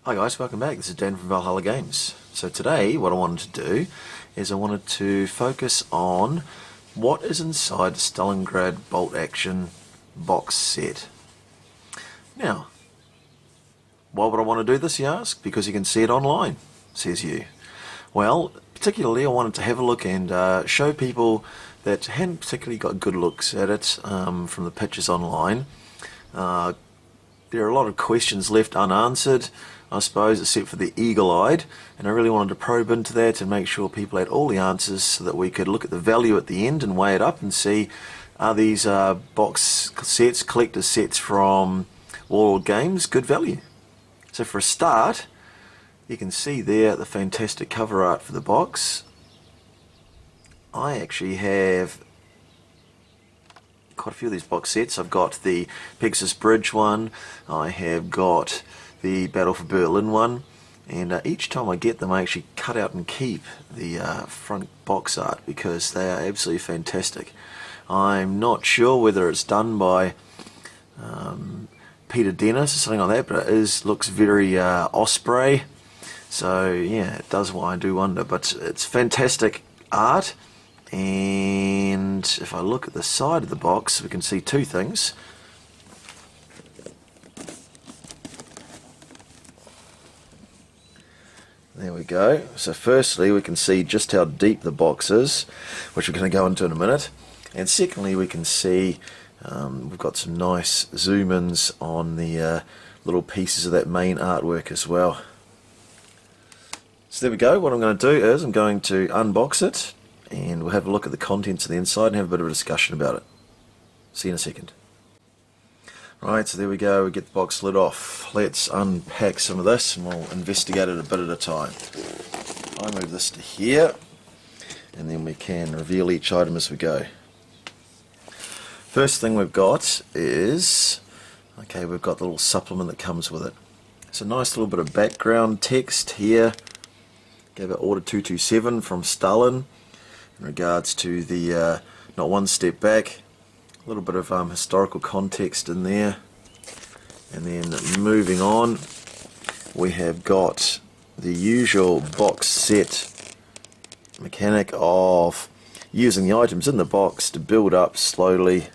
Hi guys, welcome back. This is Dan from Warlord Games. So today what I wanted to do is I wanted to focus on what is inside the Stalingrad bolt action box set. Now, why would I want to do this, you ask? Because you can see it online, says you. Well, particularly I wanted to have a look and show people that hadn't particularly got good looks at it from the pictures online. There are a lot of questions left unanswered, I suppose, except for the eagle-eyed, and I really wanted to probe into that and make sure people had all the answers so that we could look at the value at the end and weigh it up and see, are these box sets, collector's sets from Warlord Games, good value? So for a start, you can see there the fantastic cover art for the box. I actually have quite a few of these box sets. I've got the Pegasus Bridge one, I have got the Battle for Berlin one, and each time I get them I actually cut out and keep the front box art because they are absolutely fantastic. I'm not sure whether it's done by Peter Dennis or something like that, but it looks very Osprey, so yeah, it does what I do wonder, but it's fantastic art. And if I look at the side of the box, we can see two things. There we go. So firstly, we can see just how deep the box is, which we're going to go into in a minute. And secondly, we can see we've got some nice zoom-ins on the little pieces of that main artwork as well. So there we go. What I'm going to do is I'm going to unbox it, and we'll have a look at the contents of the inside and have a bit of a discussion about it. See you in a second. Right, so there we go, we get the box lid off. Let's unpack some of this and we'll investigate it a bit at a time. I move this to here, and then we can reveal each item as we go. First thing we've got is, okay, we've got the little supplement that comes with it. It's a nice little bit of background text here. Gave it Order 227 from Stalin in regards to the not one step back. A little bit of historical context in there, and then moving on, we have got the usual box set mechanic of using the items in the box to build up slowly,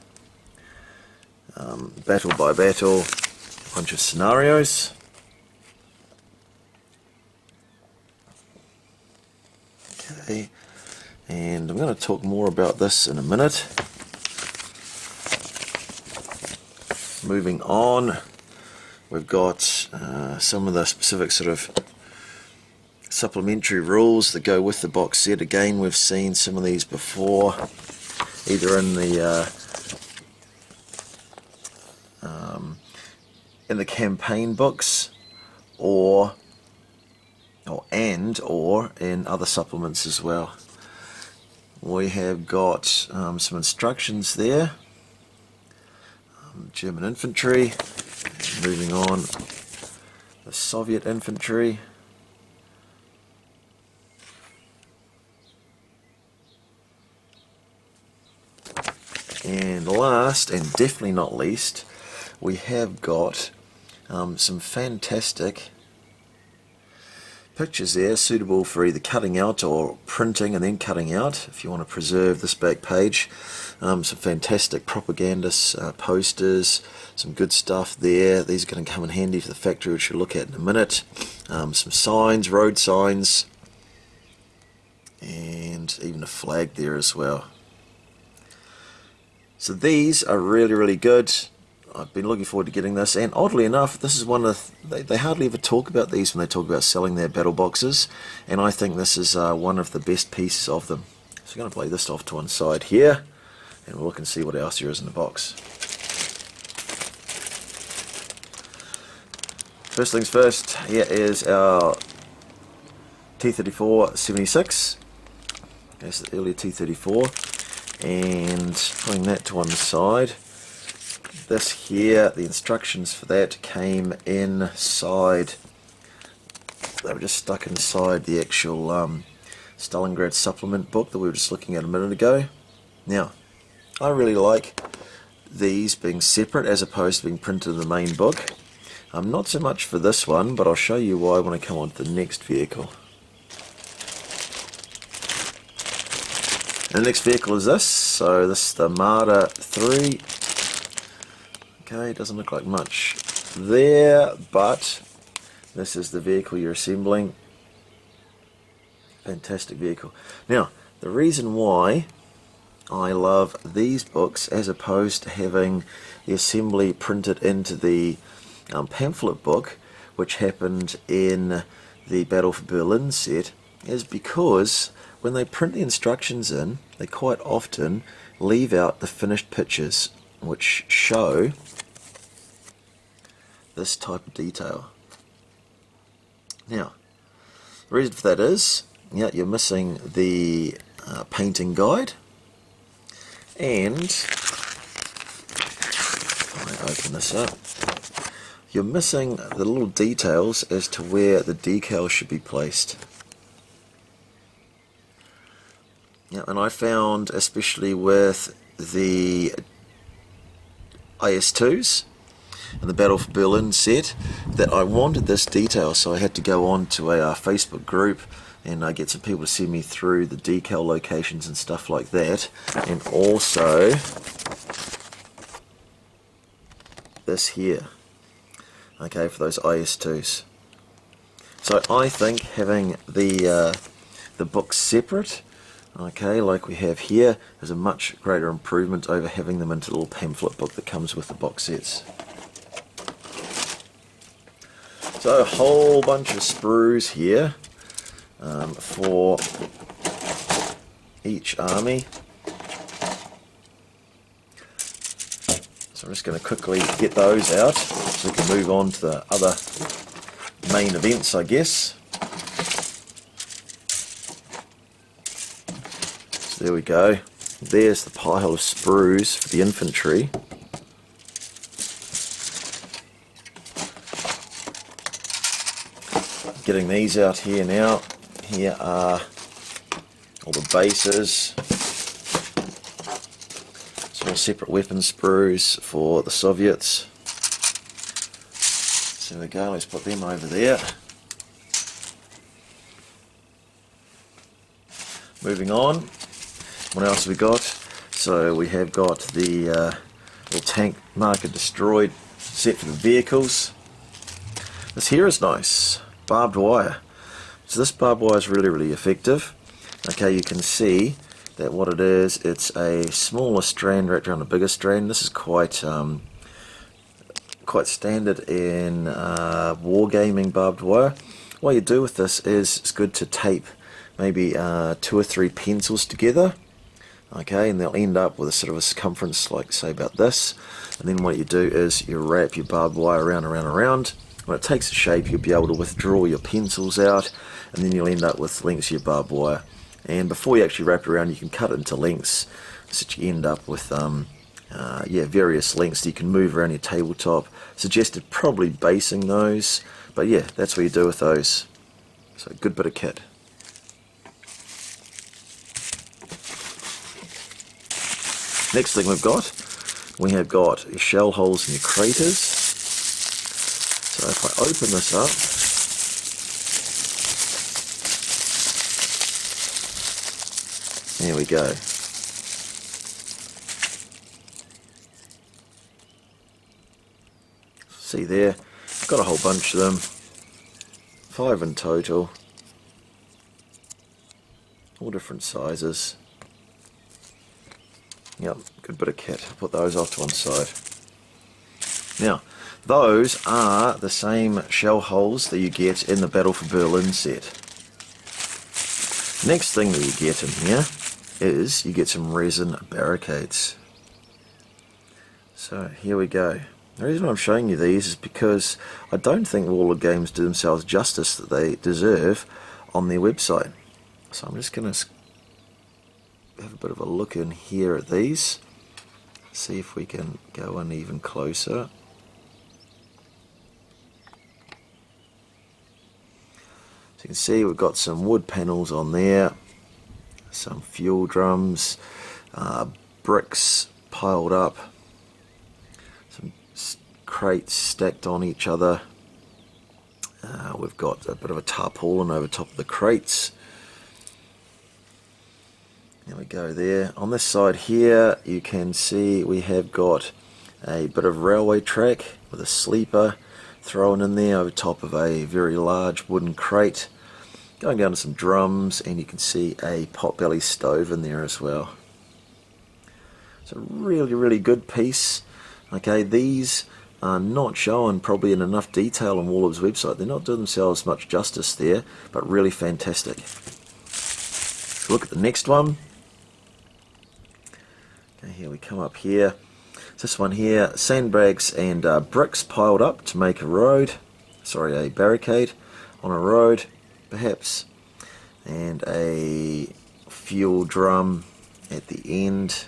battle by battle, a bunch of scenarios. Okay, and I'm going to talk more about this in a minute. Moving on, we've got some of the specific sort of supplementary rules that go with the box set. Again, we've seen some of these before, either in the campaign books or in other supplements as well. We have got some instructions there. German infantry, moving on, the Soviet infantry, and last and definitely not least, we have got some fantastic pictures there suitable for either cutting out or printing and then cutting out if you want to preserve this back page. Some fantastic propaganda posters, some good stuff there. These are going to come in handy for the factory, which we'll look at in a minute. Some signs, road signs, and even a flag there as well. So these are really good. I've been looking forward to getting this, and oddly enough, this is one of they hardly ever talk about these when they talk about selling their battle boxes, and I think this is one of the best pieces of them. So I'm going to play this off to one side here, and we'll look and see what else there is in the box. First things first, here is our T-34-76. Okay, so the earlier T-34, and putting that to one side. This here, the instructions for that came inside, they were just stuck inside the actual Stalingrad supplement book that we were just looking at a minute ago. Now, I really like these being separate as opposed to being printed in the main book. Not so much for this one, but I'll show you why when I come on to the next vehicle. And the next vehicle is this. So this is the Marder 3. Okay, doesn't look like much there, but this is the vehicle you're assembling. Fantastic vehicle. Now, the reason why I love these books as opposed to having the assembly printed into the pamphlet book, which happened in the Battle for Berlin set, is because when they print the instructions in, they quite often leave out the finished pictures, which show this type of detail. Now, the reason for that is, yeah, you're missing the painting guide, and if I open this up, you're missing the little details as to where the decal should be placed. Yeah, and I found, especially with the IS-2s and the Battle for Berlin set, that I wanted this detail, so I had to go on to a Facebook group and get some people to send me through the decal locations and stuff like that, and also this here, okay, for those IS-2s. So I think having the books separate, okay, like we have here, is a much greater improvement over having them into the little pamphlet book that comes with the box sets. So a whole bunch of sprues here for each army. So I'm just going to quickly get those out so we can move on to the other main events, I guess. So there we go. There's the pile of sprues for the infantry. Getting these out here now. Here are all the bases. Small separate weapon sprues for the Soviets. So there we go, let's put them over there. Moving on, what else have we got? So we have got the little tank marker destroyed set for the vehicles. This here is nice, barbed wire. So this barbed wire is really effective. Okay, you can see that what it is, it's a smaller strand wrapped around a bigger strand. This is quite standard in wargaming barbed wire. What you do with this is, it's good to tape maybe 2 or 3 pencils together, okay, and they'll end up with a sort of a circumference like, say, about this. And then what you do is you wrap your barbed wire around. When it takes a shape, you'll be able to withdraw your pencils out, and then you'll end up with lengths of your barbed wire. And before you actually wrap it around, you can cut it into lengths, so that you end up with various lengths that you can move around your tabletop. Suggested probably basing those, but yeah, that's what you do with those. So a good bit of kit. Next thing we have got your shell holes in your craters. So if I open this up, there we go. See there, got a whole bunch of them, 5 in total, all different sizes. Yep, good bit of kit. I'll put those off to one side. Now, those are the same shell holes that you get in the Battle for Berlin set. Next thing that you get in here is you get some resin barricades. So here we go. The reason I'm showing you these is because I don't think Warlord Games do themselves justice that they deserve on their website. So I'm just going to have a bit of a look in here at these, see if we can go in even closer. So you can see we've got some wood panels on there, some fuel drums, bricks piled up, some crates stacked on each other. We've got a bit of a tarpaulin over top of the crates. There we go there. On this side here you can see we have got a bit of railway track with a sleeper thrown in there over top of a very large wooden crate. Going down to some drums, and you can see a potbelly stove in there as well. It's a really good piece. Okay, these are not shown probably in enough detail on Warlord's website. They're not doing themselves much justice there, but really fantastic. So look at the next one. Okay, here we come up here. This one here, sandbags and bricks piled up to make a road, sorry, a barricade on a road perhaps, and a fuel drum at the end,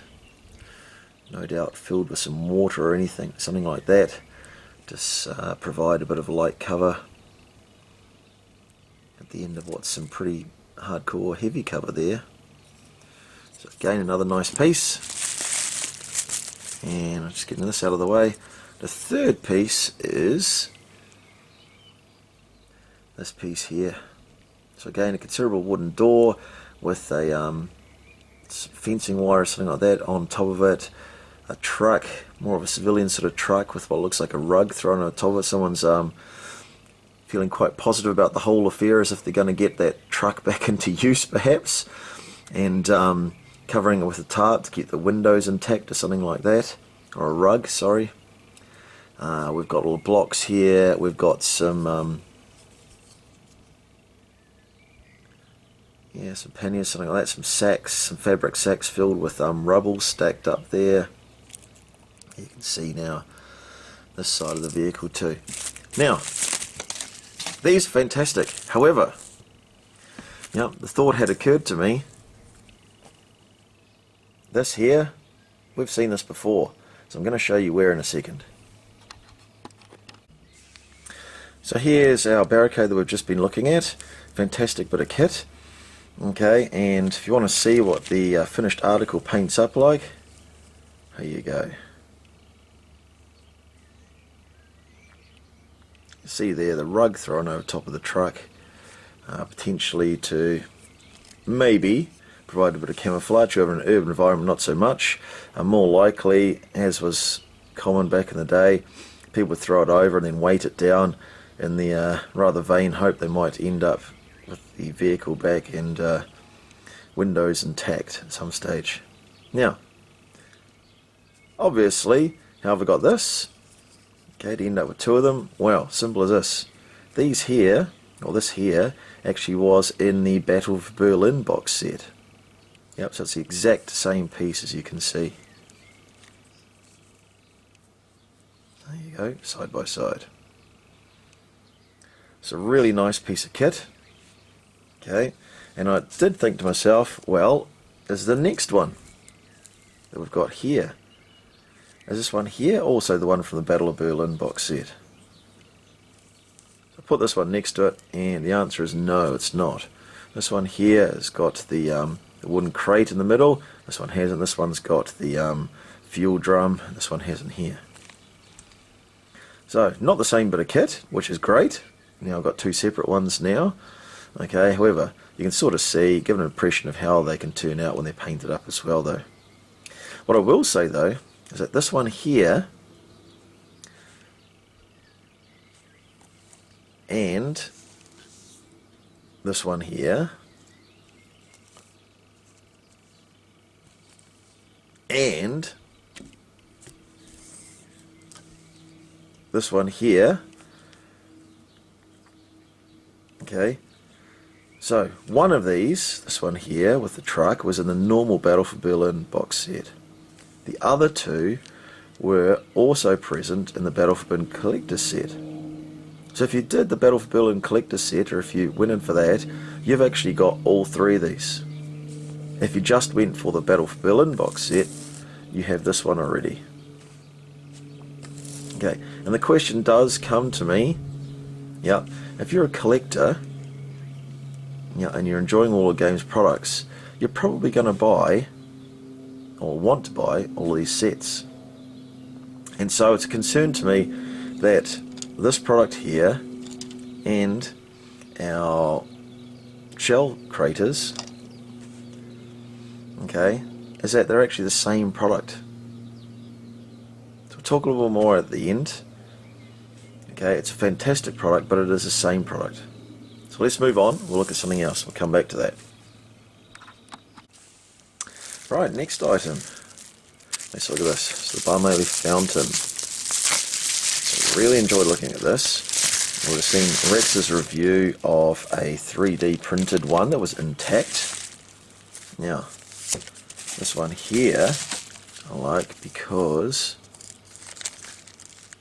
no doubt filled with some water or anything, something like that, just provide a bit of light cover at the end of what's some pretty hardcore heavy cover there. So again, another nice piece. And I'm just getting this out of the way. The third piece is this piece here. So again, a considerable wooden door with a fencing wire or something like that on top of it. A truck, more of a civilian sort of truck with what looks like a rug thrown on top of it. Someone's feeling quite positive about the whole affair, as if they're going to get that truck back into use perhaps. And covering it with a tarp to keep the windows intact or something like that, or a rug, sorry. We've got little blocks here, we've got some some panniers, something like that, some sacks, some fabric sacks filled with rubble stacked up there. You can see now this side of the vehicle too. Now, these are fantastic. However, the thought had occurred to me, this here, we've seen this before, so I'm going to show you where in a second. So here's our barricade that we've just been looking at. Fantastic bit of kit. Okay, and if you want to see what the finished article paints up like, here you go. You see there the rug thrown over top of the truck, potentially to maybe provide a bit of camouflage over an urban environment, not so much. More likely, as was common back in the day, people would throw it over and then weight it down in the rather vain hope they might end up with the vehicle back and windows intact at some stage. Now, obviously, how have I got this? Okay, to end up with two of them, well, simple as this. These here, or this here, actually was in the Battle of Berlin box set. Yep, so it's the exact same piece, as you can see. There you go, side by side. It's a really nice piece of kit. Okay, and I did think to myself, well, is the next one that we've got here, is this one here also the one from the Battle of Berlin box set? So I put this one next to it, and the answer is no, it's not. This one here has got the wooden crate in the middle. This one hasn't. This one's got the fuel drum. This one hasn't here. So not the same bit of kit, which is great. Now I've got two separate ones now. Okay, however, you can sort of see, give an impression of how they can turn out when they're painted up as well though. What I will say though, is that this one here and this one here and this one here, okay, so one of these, this one here with the truck, was in the normal Battle for Berlin box set. The other two were also present in the Battle for Berlin collector set. So if you did the Battle for Berlin collector set, or if you went in for that, you've actually got all three of these. If you just went for the Battle for Berlin box set, you have this one already. Okay, and the question does come to me, if you're a collector, and you're enjoying Warlord Games products, you're probably going to buy, or want to buy, all these sets. And so it's a concern to me, that this product here and our shell craters, okay, is that they're actually the same product. So we'll talk a little bit more at the end. Okay, it's a fantastic product, but it is the same product. So let's move on. We'll look at something else. We'll come back to that. Right, next item. Let's look at this. It's the Barmaili fountain. So really enjoyed looking at this. We've seen Rex's review of a 3D printed one that was intact. Now, this one here I like because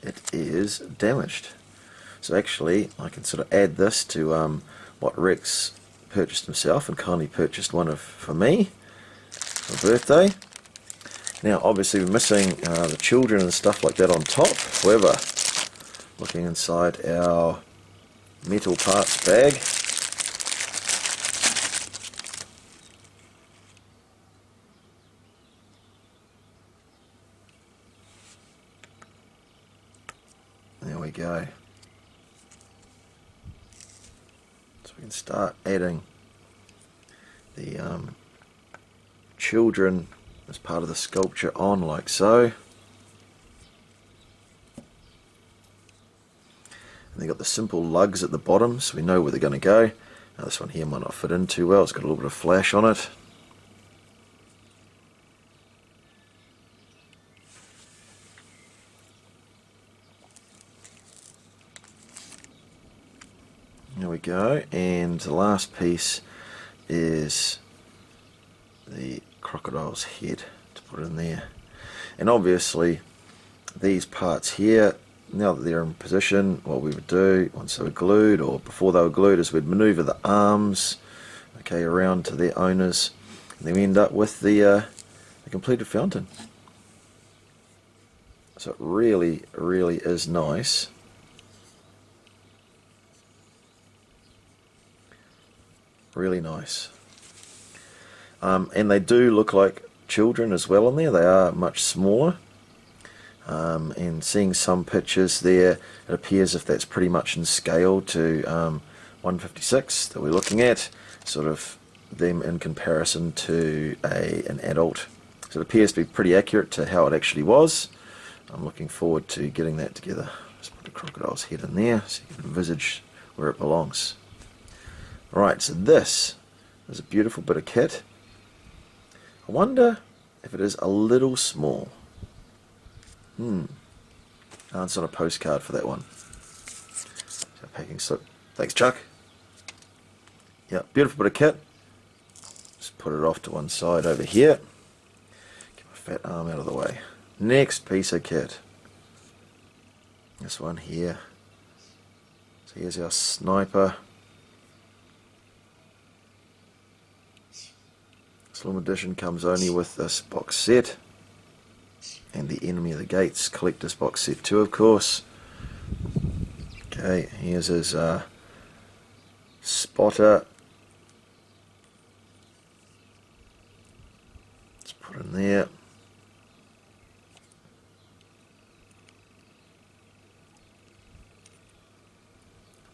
it is damaged. So actually I can sort of add this to what Rex purchased himself, and kindly purchased one for me for birthday. Now obviously we're missing the children and stuff like that on top. However, looking inside our metal parts bag, there we go. So we can start adding the children as part of the sculpture on, like so. And they've got the simple lugs at the bottom, so we know where they're going to go. Now this one here might not fit in too well, it's got a little bit of flash on it. There we go, and the last piece is the crocodile's head to put in there. And obviously these parts here, now that they're in position, what we would do once they were glued, or before they were glued, is we'd maneuver the arms, okay, around to their owners, and then we end up with the completed fountain. So it really, really is nice. Really nice. And they do look like children as well in there. They are much smaller. And seeing some pictures there, it appears if that's pretty much in scale to 156 that we're looking at, sort of them in comparison to an adult. So it appears to be pretty accurate to how it actually was. I'm looking forward to getting that together. Just put the crocodile's head in there so you can envisage where it belongs. Right, so this is a beautiful bit of kit. I wonder if it is a little small. Oh, it's not a postcard for that one. So packing slip. Thanks, Chuck. Yeah, beautiful bit of kit. Just put it off to one side over here. Get my fat arm out of the way. Next piece of kit. This one here. So here's our sniper. Slim edition comes only with this box set, and the Enemy of the Gates collector's box set too, of course. Okay, here's his spotter. Let's put in there.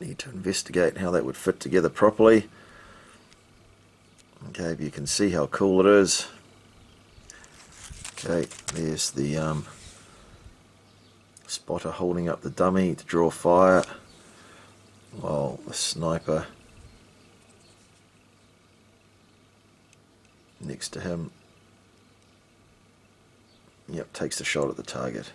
Need to investigate how that would fit together properly. Okay, but you can see how cool it is. Okay, there's the spotter holding up the dummy to draw fire, while the sniper next to him, yep, takes the shot at the target.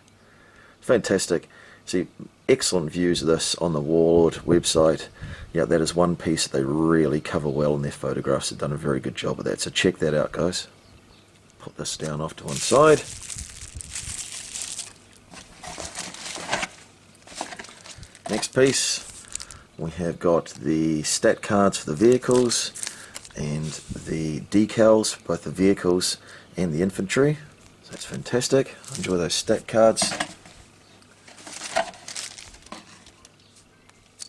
Fantastic. See, excellent views of this on the Warlord website. Yeah, that is one piece that they really cover well in their photographs. They've done a very good job of that, so check that out, guys. Put this down off to one side. Next piece, we have got the stat cards for the vehicles and the decals for both the vehicles and the infantry. So that's fantastic. Enjoy those stat cards.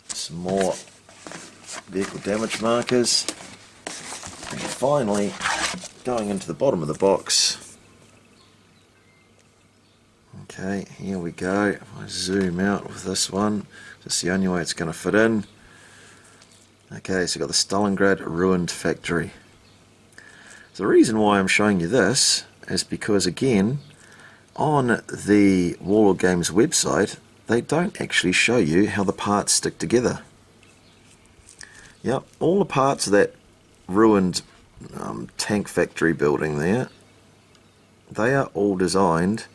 Some more vehicle damage markers, and finally, going into the bottom of the box, Okay, here we go. If I zoom out with this one, that's the only way it's going to fit in. Okay, so we've got the Stalingrad ruined factory. So the reason why I'm showing you this is because, again, on the Warlord Games website, they don't actually show you how the parts stick together. Yep, all the parts of that ruined tank factory building there, they are all designed,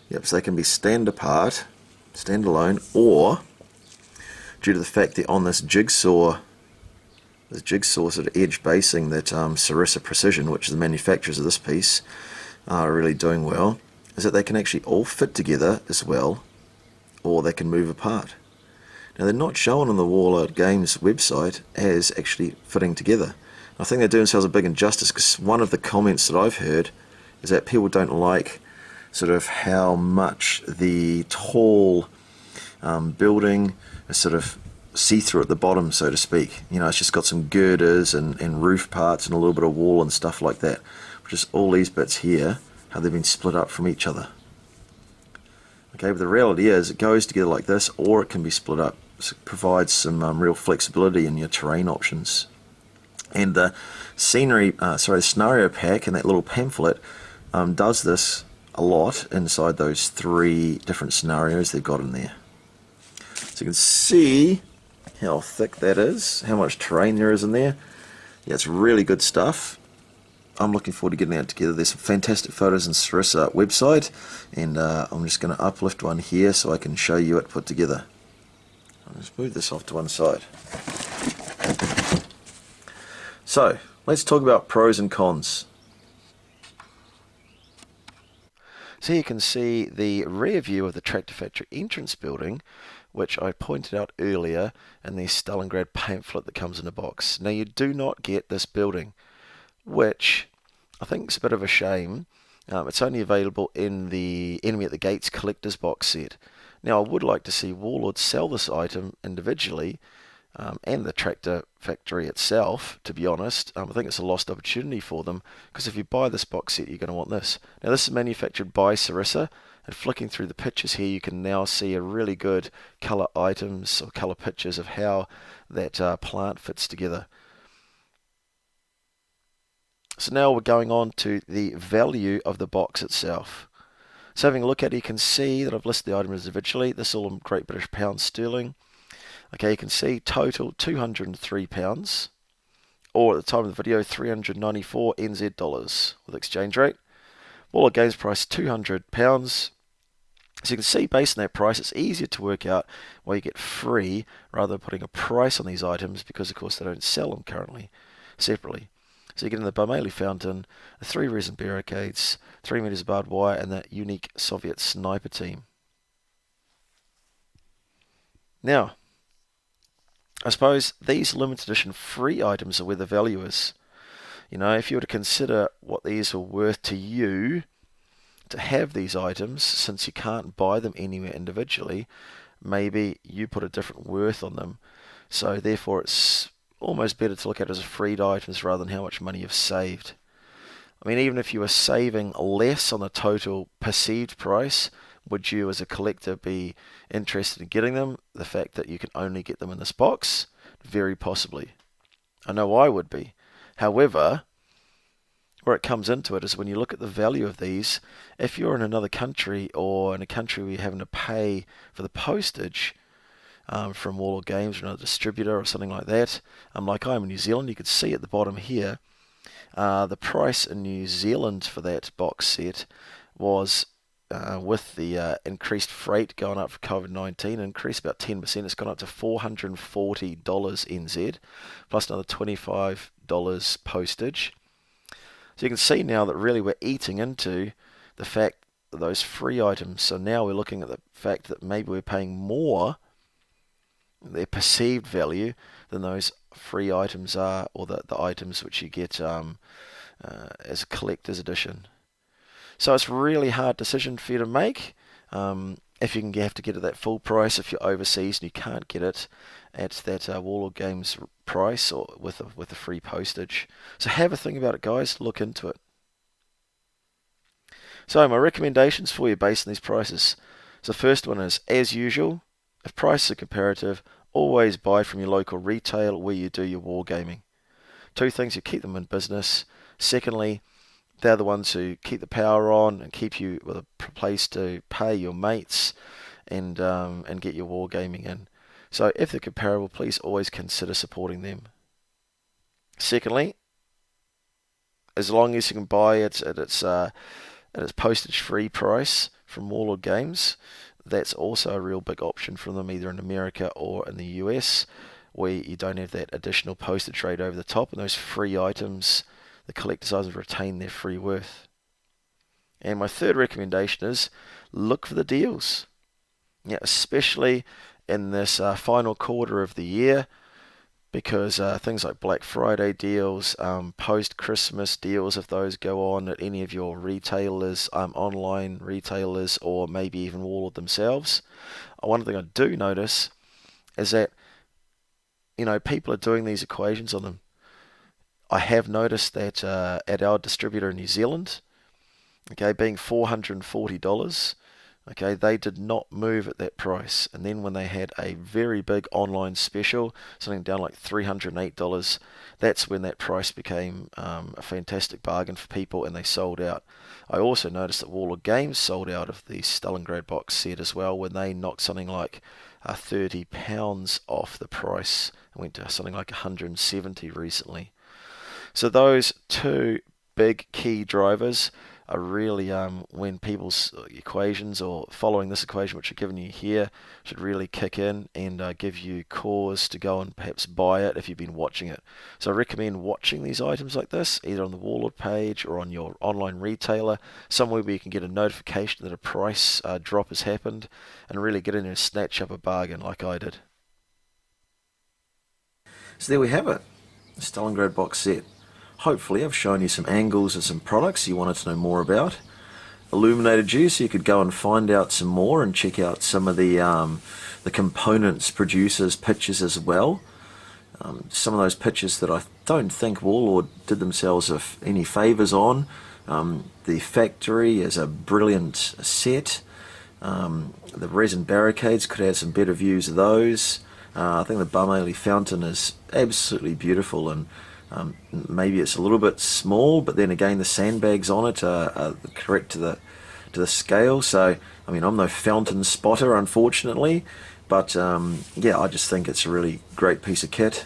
yep, so they can be stand-apart, stand-alone, or due to the fact that on this jigsaw sort of edge basing that Sarissa Precision, which is the manufacturers of this piece, are really doing well, is that they can actually all fit together as well, or they can move apart. Now, they're not shown on the Warlord Games website as actually fitting together. I think they're doing themselves a big injustice, because one of the comments that I've heard is that people don't like sort of how much the tall building is sort of see-through at the bottom, so to speak. You know, it's just got some girders and roof parts and a little bit of wall and stuff like that. Just all these bits here, how they've been split up from each other. Okay, but the reality is it goes together like this, or it can be split up. So it provides some real flexibility in your terrain options. And the scenario pack and that little pamphlet does this a lot inside those 3 different scenarios they've got in there. So you can see how thick that is, how much terrain there is in there. Yeah, it's really good stuff. I'm looking forward to getting that together. There's some fantastic photos on Sarissa website, and I'm just going to uplift one here so I can show you it put together. I'll just move this off to one side. So, let's talk about pros and cons. So you can see the rear view of the Tractor Factory entrance building, which I pointed out earlier in the Stalingrad pamphlet that comes in a box. Now, you do not get this building, which I think is a bit of a shame. It's only available in the Enemy at the Gates collector's box set. Now, I would like to see Warlord sell this item individually, and the Tractor Factory itself, to be honest. I think it's a lost opportunity for them, because if you buy this box set, you're going to want this. Now, this is manufactured by Sarissa, and flicking through the pictures here, you can now see a really good colour items or colour pictures of how that plant fits together. So now we're going on to the value of the box itself. So having a look at it, you can see that I've listed the items individually. This is all in Great British Pounds Sterling. Okay, you can see total £203, or at the time of the video, 394 NZ dollars with exchange rate. Warlord Games price £200. So you can see, based on that price, it's easier to work out why you get free rather than putting a price on these items, because of course they don't sell them currently separately. So you get in the Barmeli Fountain, the 3 resin barricades, 3 meters of barbed wire, and that unique Soviet sniper team. Now, I suppose these limited edition free items are where the value is. You know, if you were to consider what these are worth to you to have these items, since you can't buy them anywhere individually, maybe you put a different worth on them. So therefore it's almost better to look at it as freed items rather than how much money you've saved. I mean, even if you were saving less on the total perceived price, would you as a collector be interested in getting them? The fact that you can only get them in this box? Very possibly. I know I would be. However, where it comes into it is when you look at the value of these, if you're in another country, or in a country where you're having to pay for the postage from Warlord Games or another distributor or something like that, like I'm in New Zealand, you could see at the bottom here, the price in New Zealand for that box set was, with the increased freight going up for COVID-19, increased about 10%, it's gone up to $440 NZ, plus another $25 postage. So you can see now that really we're eating into the fact that those free items, so now we're looking at the fact that maybe we're paying more, their perceived value, than those free items are, or the items which you get as a collector's edition. So it's a really hard decision for you to make. If you can have to get it at that full price, if you're overseas and you can't get it at that Warlord Games price, or with the free postage. So have a think about it, guys. Look into it. So my recommendations for you based on these prices. So the first one is, as usual, if prices are comparative, always buy from your local retail where you do your wargaming. Two things, you keep them in business. Secondly, they're the ones who keep the power on and keep you with a place to pay your mates and get your wargaming in. So if they're comparable, please always consider supporting them. Secondly, as long as you can buy it at its postage-free price from Warlord Games, that's also a real big option for them, either in America or in the US, where you don't have that additional postage rate over the top, and those free items, the collector's items, retain their free worth. And my third recommendation is look for the deals. Yeah, especially in this final quarter of the year, because things like Black Friday deals, post-Christmas deals, if those go on at any of your retailers, online retailers, or maybe even Warlord themselves. One thing I do notice is that, people are doing these equations on them. I have noticed that at our distributor in New Zealand, okay, being $440, okay, they did not move at that price. And then when they had a very big online special, something down like $308, that's when that price became a fantastic bargain for people, and they sold out. I also noticed that Warlord Games sold out of the Stalingrad box set as well, when they knocked something like £30 off the price and went to something like 170 recently. So those two big key drivers are really when people's equations, or following this equation which I've given you here, should really kick in and give you cause to go and perhaps buy it if you've been watching it. So I recommend watching these items like this, either on the Warlord page or on your online retailer, somewhere where you can get a notification that a price drop has happened, and really get in there and snatch up a bargain like I did. So there we have it, the Stalingrad box set. Hopefully I've shown you some angles and some products you wanted to know more about, illuminated you so you could go and find out some more and check out some of the components, producers, pictures as well. Some of those pictures that I don't think Warlord did themselves any favours on. The factory is a brilliant set. The resin barricades, could add some better views of those. I think the Bum fountain is absolutely beautiful, and maybe it's a little bit small, but then again the sandbags on it are correct to the scale. So I mean, I'm no fountain spotter unfortunately, but yeah, I just think it's a really great piece of kit.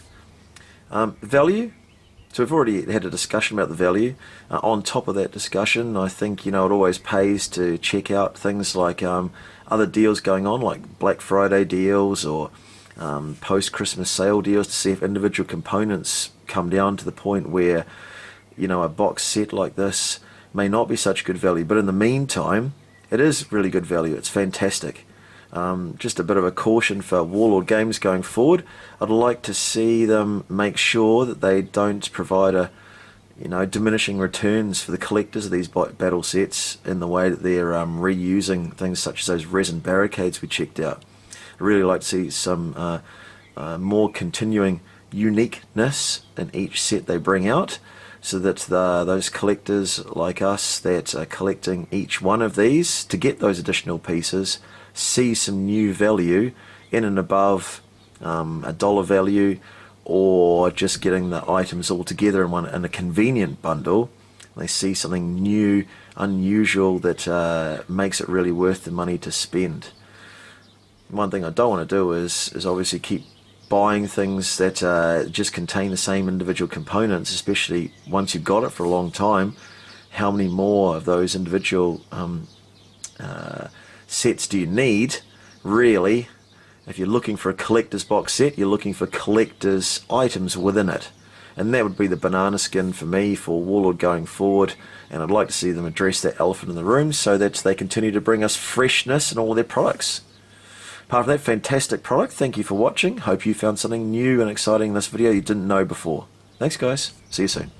Value, so we've already had a discussion about the value. On top of that discussion, I think it always pays to check out things like other deals going on, like Black Friday deals or post-Christmas sale deals, to see if individual components come down to the point where a box set like this may not be such good value, but in the meantime it is really good value. It's fantastic. Just a bit of a caution for Warlord Games going forward. I'd like to see them make sure that they don't provide diminishing returns for the collectors of these battle sets in the way that they're reusing things such as those resin barricades we checked out. I'd really like to see some more continuing uniqueness in each set they bring out, so that those collectors like us that are collecting each one of these to get those additional pieces see some new value in and above a dollar value, or just getting the items all together in a convenient bundle. They see something new, unusual, that makes it really worth the money to spend. One thing I don't want to do is obviously keep buying things that just contain the same individual components, especially once you've got it for a long time. How many more of those individual sets do you need, really? If you're looking for a collector's box set, you're looking for collector's items within it. And that would be the banana skin for me for Warlord going forward, and I'd like to see them address that elephant in the room so that they continue to bring us freshness in all of their products. Apart from that fantastic product, thank you for watching. Hope you found something new and exciting in this video you didn't know before. Thanks guys, see you soon.